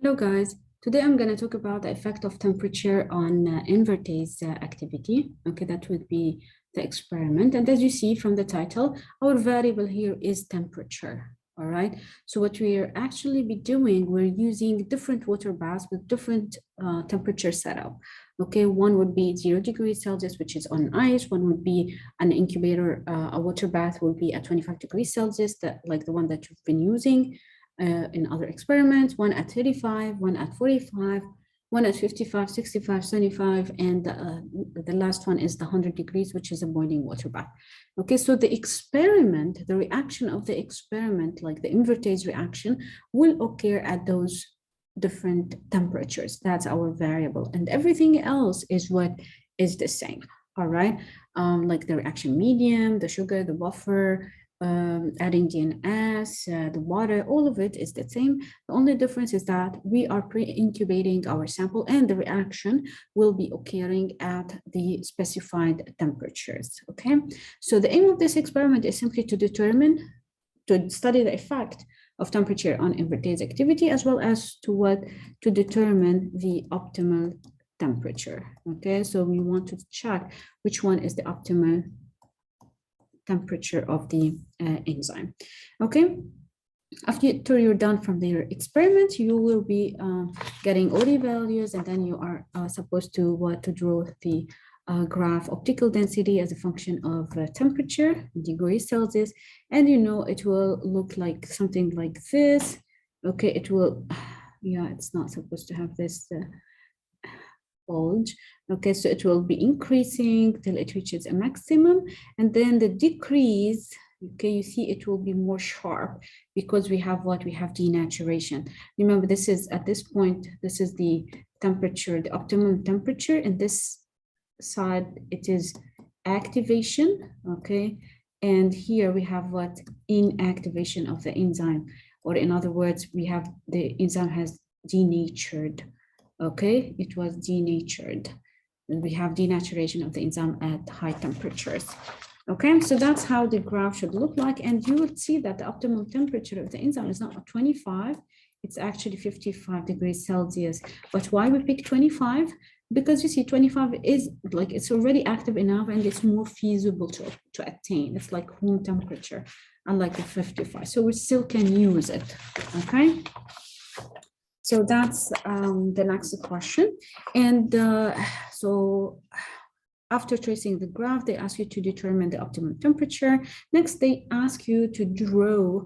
Hello guys, today I'm going to talk about the effect of temperature on invertase activity. Okay, that would be the experiment. And as you see from the title, our variable here is temperature. All right, so what we are actually be doing, we're using different water baths with different temperature setup. Okay, one would be 0 degrees Celsius, which is on ice. One would be an incubator, a water bath will be at 25 degrees Celsius, like the one that you've been using in other experiments, one at 35, one at 45, one at 55, 65, 75, and the last one is the 100 degrees, which is a boiling water bath. Okay, so the experiment, the reaction of the experiment, like the invertase reaction, will occur at those different temperatures. That's our variable, and everything else is what is the same. All right, like the reaction medium, the sugar, the buffer, adding DNS, the water, all of it is the same. The only difference is that we are pre-incubating our sample and the reaction will be occurring at the specified temperatures, okay? So the aim of this experiment is simply to study the effect of temperature on invertase activity, as well as to determine the optimal temperature, okay? So we want to check which one is the optimal temperature of the enzyme. Okay, after you're done from the experiment, you will be getting OD values, and then you are supposed to draw the graph optical density as a function of temperature, degrees Celsius, and you know it will look like something like this. Okay, it will, yeah, it's not supposed to have this bulge. Okay, so it will be increasing till it reaches a maximum, and then the decrease, okay, you see it will be more sharp because we have denaturation. Remember, this is at this point, this is the temperature, the optimum temperature, and this side it is activation, okay, and here we have inactivation of the enzyme, or in other words, we have the enzyme has denatured. Okay, it was denatured. And we have denaturation of the enzyme at high temperatures. Okay, so that's how the graph should look like. And you would see that the optimum temperature of the enzyme is not 25, it's actually 55 degrees Celsius. But why we pick 25? Because you see 25 is like, it's already active enough and it's more feasible to attain. It's like room temperature, unlike the 55. So we still can use it, okay? So that's the next question. And so after tracing the graph, they ask you to determine the optimum temperature. Next, they ask you to draw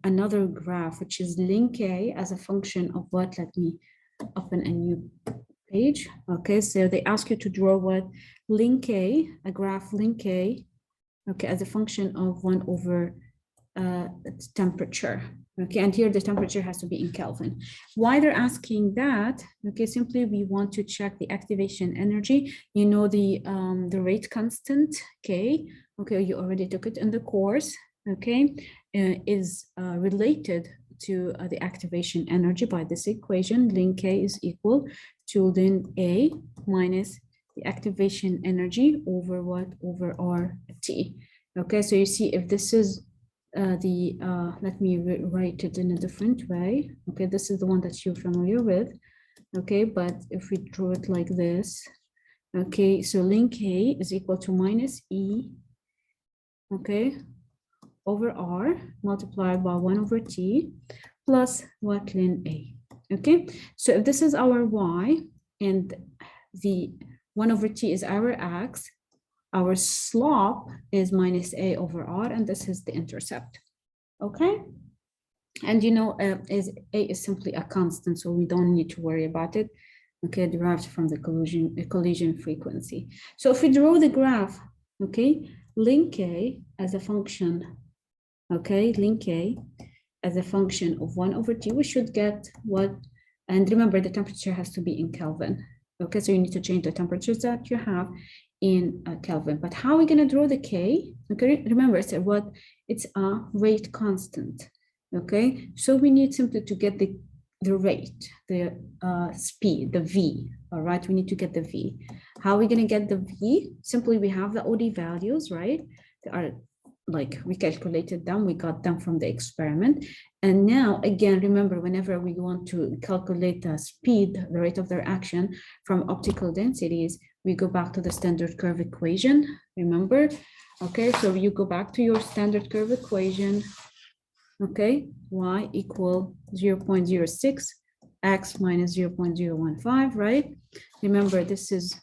another graph, which is ln K as a function of what? Let me open a new page. Okay, so they ask you to draw what? Ln K, a graph ln K, okay, as a function of 1 over temperature. Okay, and here the temperature has to be in Kelvin. Why they're asking that? Okay, simply we want to check the activation energy. You know the rate constant K. Okay, you already took it in the course. Okay, is related to the activation energy by this equation. Ln K is equal to ln A minus the activation energy over what? Over RT. Okay, so you see if this is let me write it in a different way. Okay, this is the one that you're familiar with. Okay, but if we draw it like this, okay, so ln K is equal to minus E, okay, over R multiplied by 1 over T plus what? Ln A. Okay, so if this is our Y and the 1 over T is our X, our slope is minus A over R, and this is the intercept, okay? And you know, A is simply a constant, so we don't need to worry about it, okay, derived from the collision frequency. So if we draw the graph, okay, ln K as a function, okay, ln K as a function of 1 over T, we should get what? And remember, the temperature has to be in Kelvin, okay, so you need to change the temperatures that you have in Kelvin. But how are we going to draw the K? Okay, remember, it's a rate constant. Okay, so we need simply to get the rate, the speed, the V. All right, we need to get the V. How are we going to get the V? Simply we have the OD values, right? They are like we calculated them, we got them from the experiment. And now again, remember, whenever we want to calculate the speed, the rate of their action from optical densities, we go back to the standard curve equation, remember? Okay, so you go back to your standard curve equation, okay, y equal 0.06, x minus 0.015, right? Remember, this is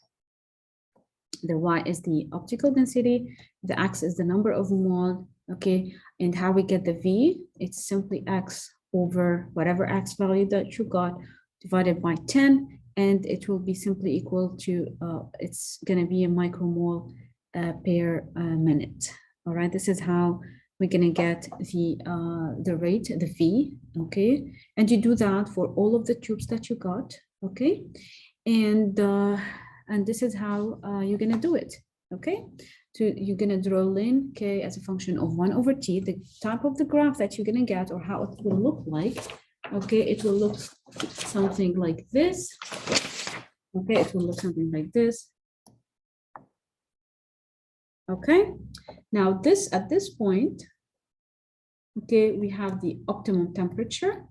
the y is the optical density, the x is the number of mole, okay? And how we get the v, it's simply x over whatever x value that you got divided by 10, and it will be simply equal to, it's gonna be a micromole per minute. All right, this is how we're gonna get the rate, the v, okay? And you do that for all of the tubes that you got, okay? And this is how you're gonna do it, okay? So you're gonna draw ln k as a function of 1 over t, the type of the graph that you're gonna get or how it will look like, okay? It will look something like this, okay? It will look something like this, okay? Now this, at this point, okay, we have the optimum temperature.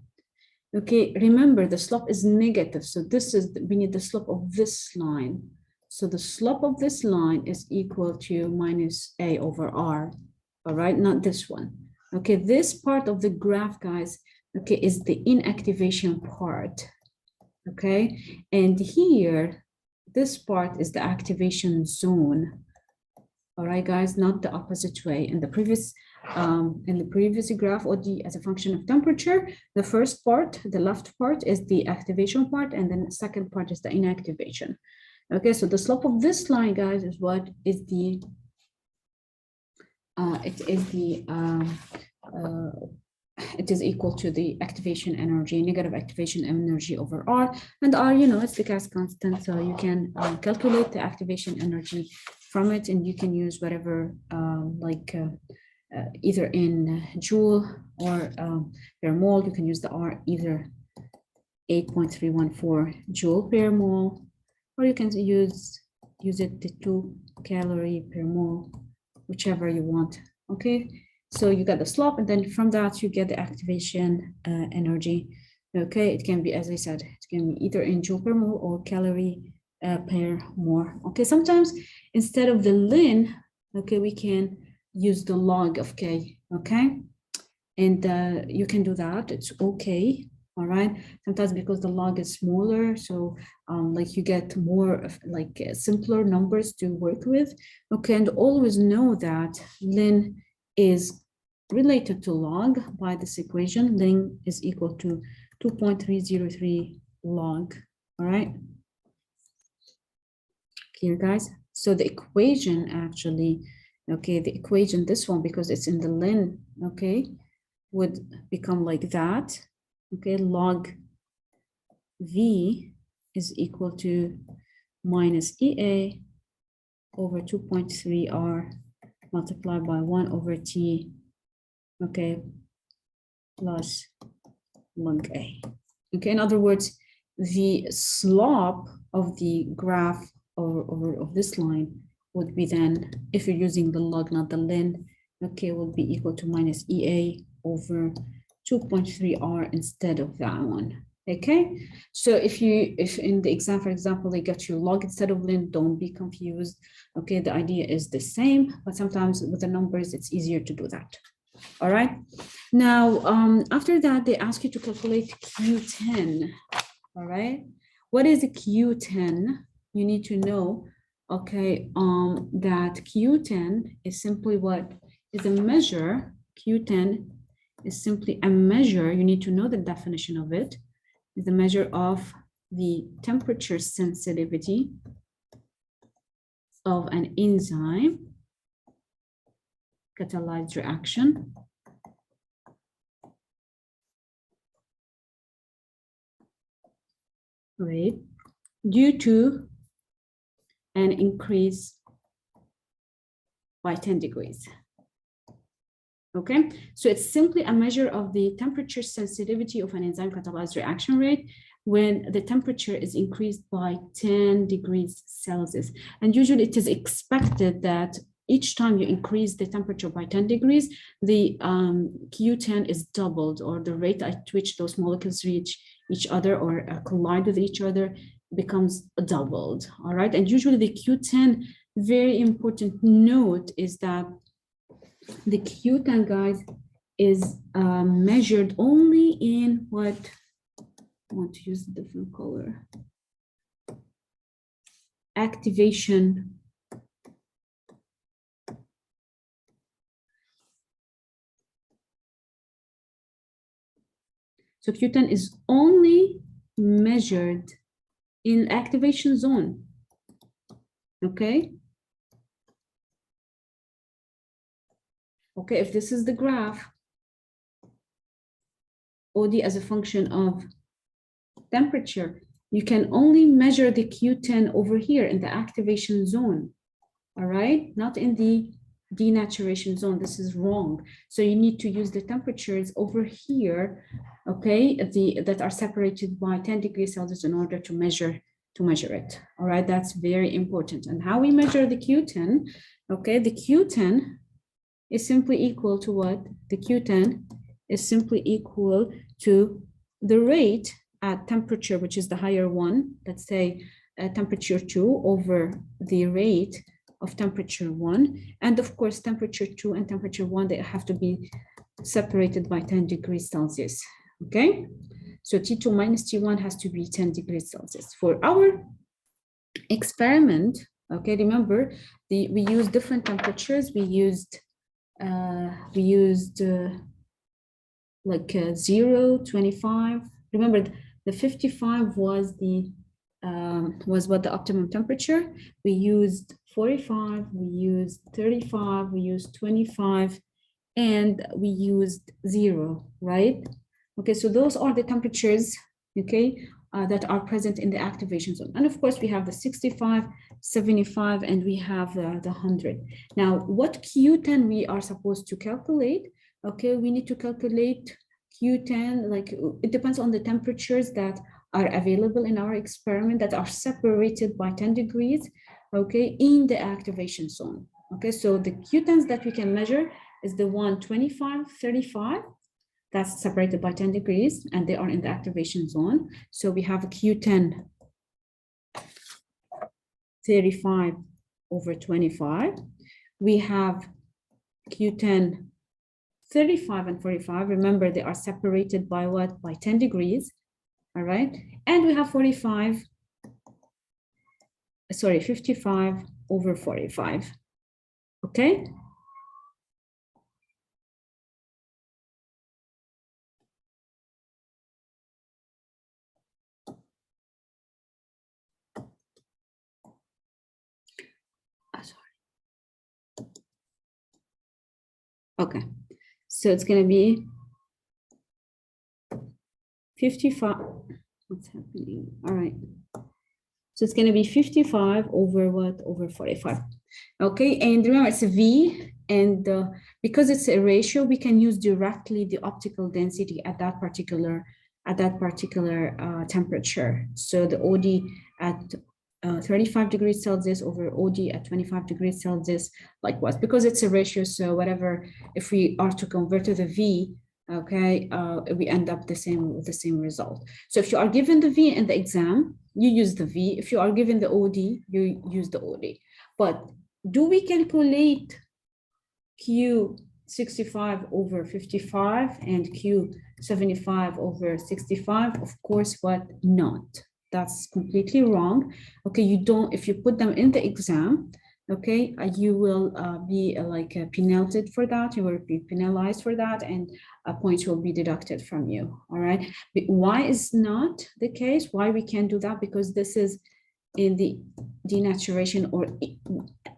Okay, remember the slope is negative. So this is, we need the slope of this line. So the slope of this line is equal to minus a over r, all right, not this one. Okay, this part of the graph, guys, okay, is the inactivation part, okay? And here, this part is the activation zone. All right, guys, not the opposite way. In the previous graph, OD as a function of temperature, the first part, the left part, is the activation part, and then the second part is the inactivation. Okay, so the slope of this line, guys, is what is the it is equal to the activation energy, negative activation energy over R, and R, you know, it's the Gas constant, so you can calculate the activation energy from it, and you can use whatever, either in joule or per mole. You can use the R, either 8.314 joule per mole, or you can use it the 2 calorie per mole, whichever you want. Okay, so you get the slope, and then from that you get the activation energy. Okay, it can be, as I said, it can be either in joule per mole or calorie per mole. Okay, sometimes instead of the ln, okay, we can use the log of k. Okay, and you can do that, it's okay. All right, sometimes because the log is smaller, so like you get more of like simpler numbers to work with. Okay, and always know that ln is related to log by this equation. Ln is equal to 2.303 log. All right, clear, guys? So the equation actually, okay, the equation, this one, because it's in the ln, okay, would become like that. Okay, log v is equal to minus EA over 2.3 R multiplied by 1 over T, okay, plus log A. Okay, in other words, the slope of the graph of this line would be then, if you're using the log, not the ln, okay, would be equal to minus EA over 2.3 R instead of that one. Okay, so if in the exam, for example, they get you log instead of ln, don't be confused. Okay, the idea is the same, but sometimes with the numbers, it's easier to do that. All right, now after that, they ask you to calculate Q10. All right, what is a Q10? You need to know, okay, that Q10 is simply what is a measure. Q10 is simply a measure, you need to know the definition of it, is the measure of the temperature sensitivity of an enzyme catalyzed reaction rate due to an increase by 10 degrees. Okay, so it's simply a measure of the temperature sensitivity of an enzyme catalyzed reaction rate when the temperature is increased by 10 degrees Celsius. And usually it is expected that each time you increase the temperature by 10 degrees, the Q10 is doubled, or the rate at which those molecules reach each other or collide with each other becomes doubled, all right? And usually the Q10, very important note is that the Q10, guys, is measured only in what, I want to use a different color, activation. So Q10 is only measured in activation zone, okay? Okay, if this is the graph, OD as a function of temperature, you can only measure the Q10 over here in the activation zone, all right? Not in the denaturation zone. This is wrong. So you need to use the temperatures over here, okay, that are separated by 10 degrees Celsius in order to measure it, all right? That's very important. And how we measure the Q10, okay, the Q10 is simply equal to what? The Q10 is simply equal to the rate at temperature, which is the higher one, let's say temperature 2 over the rate of temperature 1. And of course, temperature 2 and temperature 1, they have to be separated by 10 degrees Celsius, okay? So T2 minus T1 has to be 10 degrees Celsius. For our experiment, okay, remember, we used different temperatures. We used like 0, 25. Remember, the 55 was what the optimum temperature. We used 45, we used 35, we used 25, and we used 0, right? Okay, so those are the temperatures, okay, that are present in the activation zone. And of course, we have the 65, 75, and we have the 100. Now, what Q10 we are supposed to calculate? Okay, we need to calculate Q10, like it depends on the temperatures that are available in our experiment that are separated by 10 degrees, okay, in the activation zone. Okay, so the Q10s that we can measure is the one 25, 35, that's separated by 10 degrees, and they are in the activation zone. So we have a Q10 35 over 25. We have Q10 35 and 45. Remember, they are separated by what? By 10 degrees, all right? And we have 55 over 45, okay? Okay, so it's going to be 55. What's happening? All right. So it's going to be 55 over what? Over 45. Okay, and remember it's a V, and because it's a ratio, we can use directly the optical density at that particular temperature. So the OD at 35 degrees Celsius over OD at 25 degrees Celsius, likewise, because it's a ratio. So whatever, if we are to convert to the V, okay, we end up with the same result. So if you are given the V in the exam, you use the V. If you are given the OD, you use the OD. But do we calculate Q65 over 55 and Q75 over 65? Of course, what? Not. That's completely wrong. Okay, you don't, if you put them in the exam, okay, you will be penalized for that. You will be penalized for that, and points will be deducted from you. All right. But why is not the case? Why we can't do that? Because this is in the denaturation or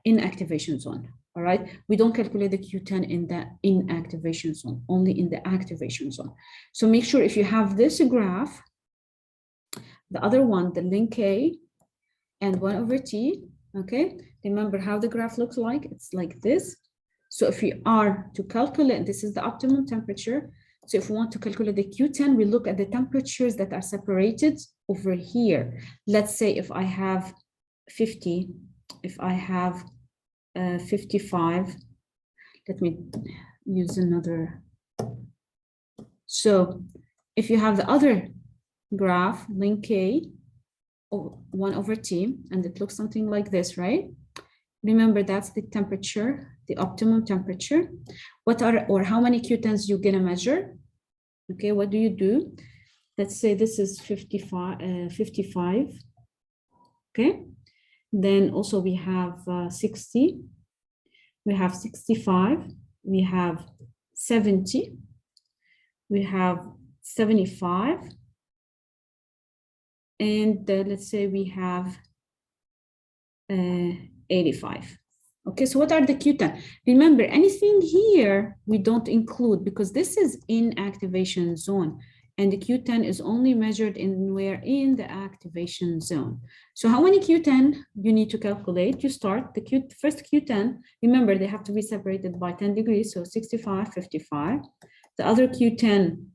inactivation zone. All right. We don't calculate the Q10 in the inactivation zone, only in the activation zone. So make sure if you have this graph, the other one, the ln K and 1 over T, okay? Remember how the graph looks like? It's like this. So if we are to calculate, this is the optimum temperature. So if we want to calculate the Q10, we look at the temperatures that are separated over here. Let's say if I have 50, if I have 55. Let me use another. So if you have the other graph, ln K, 1/T, and it looks something like this, right? Remember, that's the temperature, the optimum temperature. What are, or how many Q10s you're gonna measure? Okay, what do you do? Let's say this is 55, okay? Then also we have 60, we have 65, we have 70, we have 75, and let's say we have 85. Okay, so what are the Q10? Remember, anything here we don't include because this is in activation zone, and the Q10 is only measured in where in the activation zone. So how many Q10 you need to calculate? You start the first Q10. Remember, they have to be separated by 10 degrees, so 65, 55. The other Q10,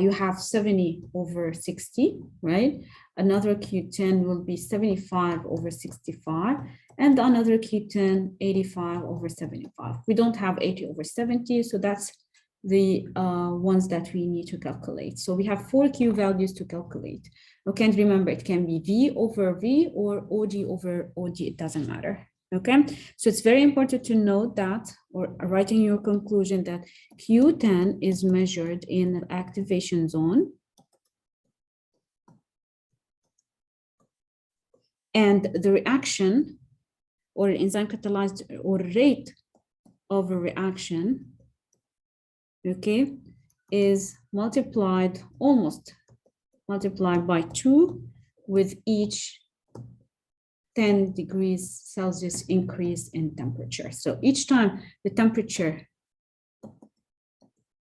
you have 70/60, right? Another Q10 will be 75/65, and another Q10, 85/75. We don't have 80/70, so that's the ones that we need to calculate. So we have 4 Q values to calculate. Okay, and remember, it can be V/V or OG/OG, it doesn't matter. Okay, so it's very important to note that, or writing your conclusion, that Q10 is measured in the activation zone, and the reaction or enzyme catalyzed or rate of a reaction, okay, is almost multiplied by 2 with each 10 degrees Celsius increase in temperature. So each time the temperature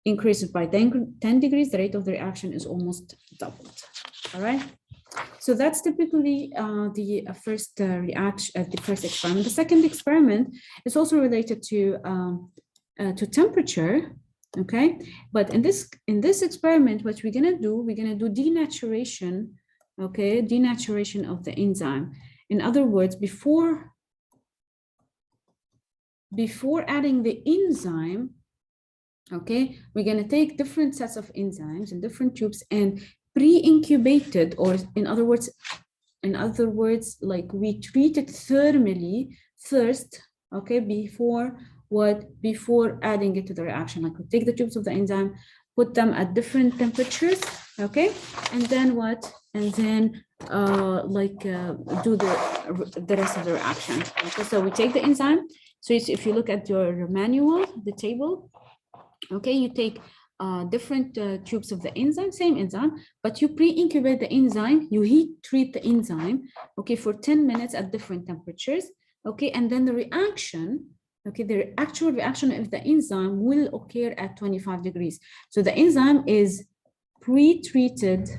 increases by 10 degrees, the rate of the reaction is almost doubled. All right. So that's typically the first reaction, the first experiment. The second experiment is also related to temperature. Okay, but in this experiment, what we're gonna do denaturation. Okay, denaturation of the enzyme. In other words, before adding the enzyme, okay, we're going to take different sets of enzymes in different tubes and pre-incubated, or in other words, like we treat it thermally first, okay, before adding it to the reaction. Like we take the tubes of the enzyme, put them at different temperatures, okay, and then do the rest of the reaction. Okay, so we take the enzyme. So if you look at your manual, the table, okay, you take different tubes of the enzyme, same enzyme, but you pre-incubate the enzyme, you heat treat the enzyme, okay, for 10 minutes at different temperatures, okay, and then the reaction, okay, the actual reaction of the enzyme will occur at 25 degrees. So the enzyme is pre-treated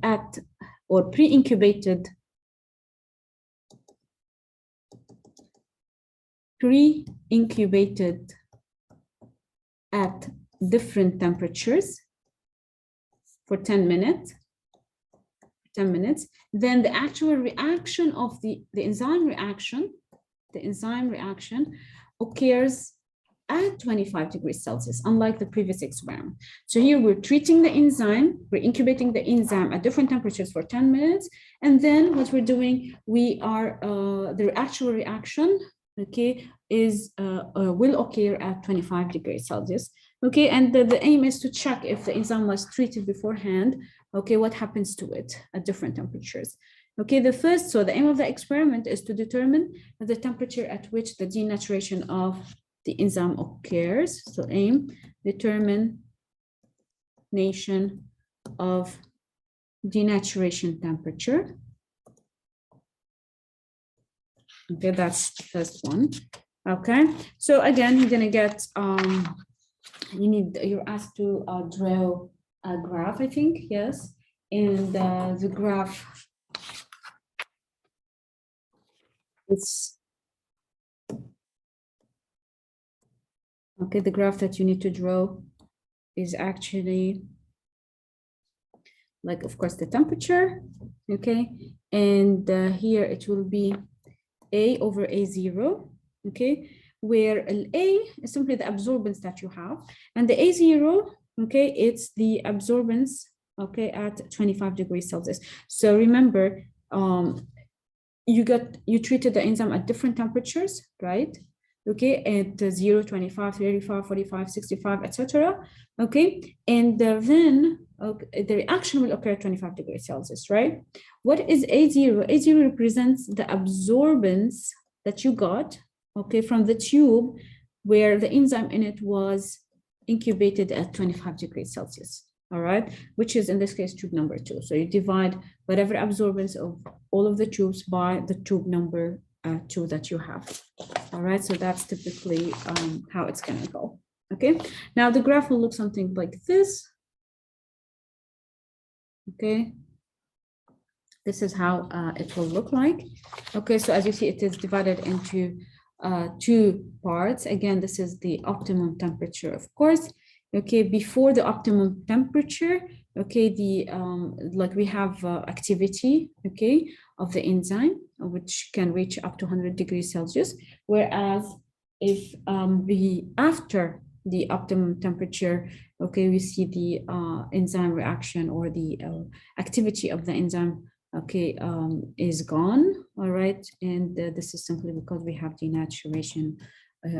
at, or pre-incubated at different temperatures for 10 minutes. Then the actual reaction of the enzyme reaction occurs at 25 degrees Celsius, unlike the previous experiment. So here we're treating the enzyme, we're incubating the enzyme at different temperatures for 10 minutes. And then what we're doing, we are, the actual reaction, okay, will occur at 25 degrees Celsius. Okay, and the aim is to check if the enzyme was treated beforehand, okay, what happens to it at different temperatures. Okay, so the aim of the experiment is to determine the temperature at which the denaturation of the enzyme occurs. So aim, determination of denaturation temperature. Okay, that's the first one. Okay, so again, you're gonna get, you're asked to draw a graph, I think, yes. And the graph is, okay, the graph that you need to draw is actually like of course the temperature, okay? And here it will be A over A0, okay? Where A is simply the absorbance that you have, and the A0, okay, it's the absorbance, okay, at 25 degrees Celsius. So remember, you treated the enzyme at different temperatures, right? Okay, at 0, 25, 35, 45, 65, etc. Okay, and then okay, the reaction will occur at 25 degrees Celsius, right? What is A0? A0 represents the absorbance that you got, okay, from the tube where the enzyme in it was incubated at 25 degrees Celsius, all right, which is in this case tube number 2. So you divide whatever absorbance of all of the tubes by the tube number 2 that you have. All right, so that's typically how it's gonna go. Okay, now the graph will look something like this. Okay, this is how it will look like. Okay, so as you see, it is divided into 2 parts. Again, this is the optimum temperature, of course. Okay, before the optimum temperature, okay, the like we have activity, okay, of the enzyme, which can reach up to 100 degrees Celsius. Whereas if after the optimum temperature, okay, we see the enzyme reaction or the activity of the enzyme, okay, is gone, all right, and this is simply because we have denaturation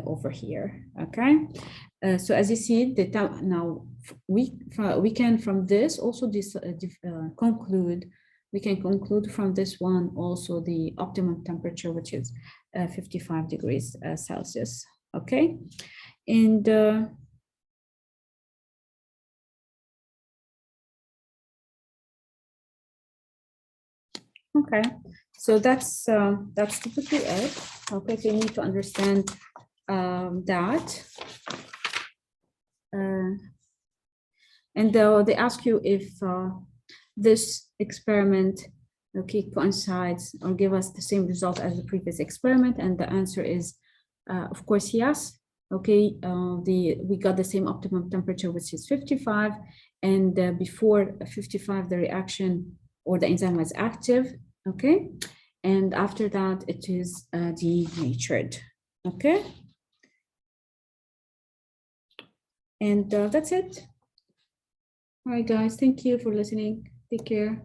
over here, okay. So as you see, now we can from this also conclude, we can conclude from this one also the optimum temperature, which is 55 degrees Celsius, okay, and okay, so that's typically it. Okay, so you need to understand that. And they ask you if this experiment, okay, coincides or give us the same result as the previous experiment, and the answer is, of course, yes. Okay, we got the same optimum temperature, which is 55, and before 55, the reaction or the enzyme was active, okay, and after that, it is denatured, okay, and that's it. All right, guys, thank you for listening. Take care.